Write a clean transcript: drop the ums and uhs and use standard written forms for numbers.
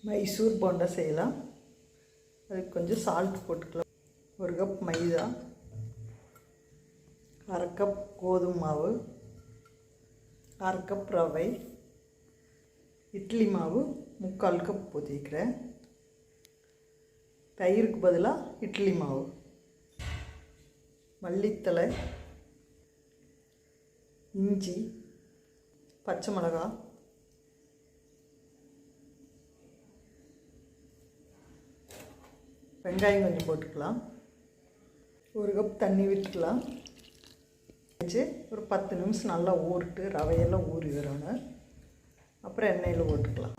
மைசூர் போண்டா செய்யலாம். அதுக்கு கொஞ்சம் சால்ட் போட்டுக்கலாம். 1 கப் மைதா, 1/2 கப் கோதுமை மாவு, 1/2 கப் ரவை, இட்லி மாவு 3/4 கப் ஊற்றிக்கிறேன். தயிருக்கு பதிலாக இட்லி மாவு, மல்லித்தழை, இஞ்சி, பச்சை மிளகாய், வெங்காயம் கொஞ்சம் போட்டுக்கலாம். 1 கப் தண்ணி விட்டுக்கலாம். வச்சு ஒரு 10 நிமிஷம் நல்லா ஊறிட்டு ரவையெல்லாம் ஊறி வரணும். அப்புறம் எண்ணெயில் போட்டுக்கலாம்.